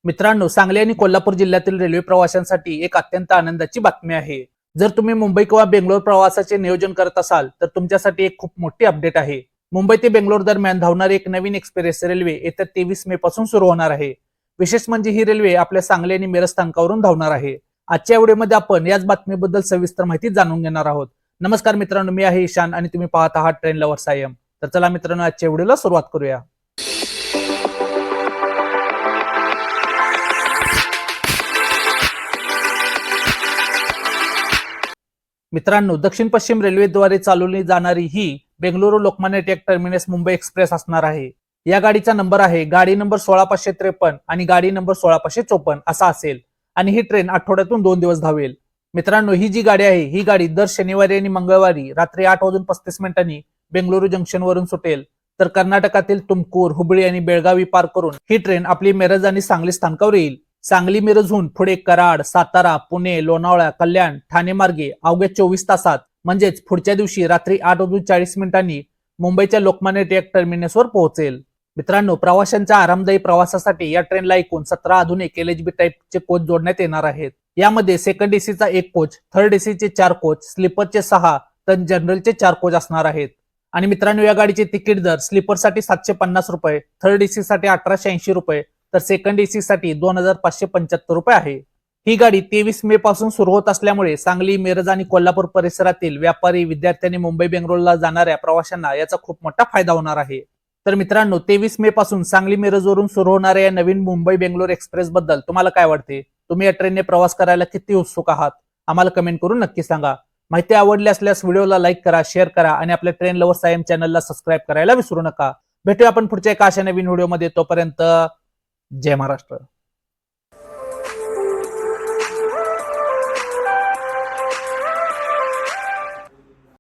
मित्रांनो, सांगली आणि कोल्हापूर जिल्ह्यातील रेल्वे प्रवाशांसाठी एक अत्यंत आनंदाची बातमी आहे। जर तुम्ही मुंबई किंवा बेंगलोर प्रवासाचे नियोजन करत असाल तर तुमच्यासाठी एक खूप मोठी अपडेट आहे। मुंबई ते बेंगलोर दरम्यान धावणारी एक नवीन एक्सप्रेस रेल्वे येत्या 23 मे पासून सुरू होणार आहे। विशेष म्हणजे ही रेल्वे आपल्या सांगली आणि मिरज स्थानकावरून धावणार आहे। आजच्या व्हिडिओमध्ये आपण याच बातमीबद्दल सविस्तर माहिती जाणून घेणार आहोत। नमस्कार मित्रांनो, मी आहे ईशान आणि तुम्ही पाहत आहात ट्रेन लव्हर्स आय एम। तर चला मित्रांनो, आजच्या व्हिडिओला सुरुवात करूया। मित्रांनो, दक्षिण पश्चिम रेल्वेद्वारे चालवली जाणारी ही बेंगळुरू लोकमान्य टिळक टर्मिनस मुंबई एक्सप्रेस असणार आहे। या गाडीचा नंबर आहे गाडी नंबर 1653 आणि गाडी नंबर 1654 असा असेल आणि ही ट्रेन आठवड्यातून 2 दिवस धावेल। मित्रांनो, ही जी गाडी आहे ही गाडी दर शनिवारी आणि मंगळवारी रात्री 8:35 बेंगळुरू जंक्शन वरून सुटेल, तर कर्नाटकातील तुमकूर, हुबळी आणि बेळगावी पार करून ही ट्रेन आपली मिरज आणि सांगली स्थानकावर येईल। सांगली मिरजहून पुढे कराड, सातारा, पुणे, लोणावळा, कल्याण, ठाणे मार्गे अवघ्या 24 तासात म्हणजेच पुढच्या दिवशी रात्री 8:40 मुंबईच्या लोकमान्य टिळक टर्मिनसवर पोहोचेल। मित्रांनो, प्रवाशांच्या आरामदायी प्रवासासाठी या ट्रेनला एकूण 17 आधुनिक LHB टाईपचे कोच जोडण्यात येणार आहेत। यामध्ये सेकंड एसीचा 1 कोच, थर्ड एसीचे 4 कोच, स्लीपरचे 6 तर जनरलचे 4 कोच असणार आहेत। आणि मित्रांनो, या गाडीचे तिकीट दर स्लीपरसाठी 750 रुपये, थर्ड एसी साठी 1880 रुपये तर सेकंड एसी साठी 2575 रुपये आहे। ही गाडी 23 मे पासून सुरू होत असल्यामुळे सांगली, मिरज आणि कोल्हापूर परिसरातील व्यापारी, विद्यार्थ्यांनी मुंबई बेंगळुरूला जाणाऱ्या प्रवाशांना याचा खूप मोठा फायदा होणार आहे। तर मित्रांनो, 23 मे पासून सांगली मिरज वरून सुरू होणाऱ्या या नवीन मुंबई बेंगलोर एक्सप्रेस बद्दल तुम्हाला काय वाटते? तुम्ही या ट्रेनने प्रवास करायला किती उत्सुक आहात? आम्हाला कमेंट करून नक्की सांगा। माहिती आवडली असल्यास व्हिडिओला लाईक करा, शेअर करा आणि आपल्या ट्रेन लव्हर्स आय एम चॅनलला सबस्क्राईब करायला विसरू नका। भेटूया आपण पुढच्या एका अशा नवीन व्हिडिओमध्ये। तोपर्यंत जय महाराष्ट्र।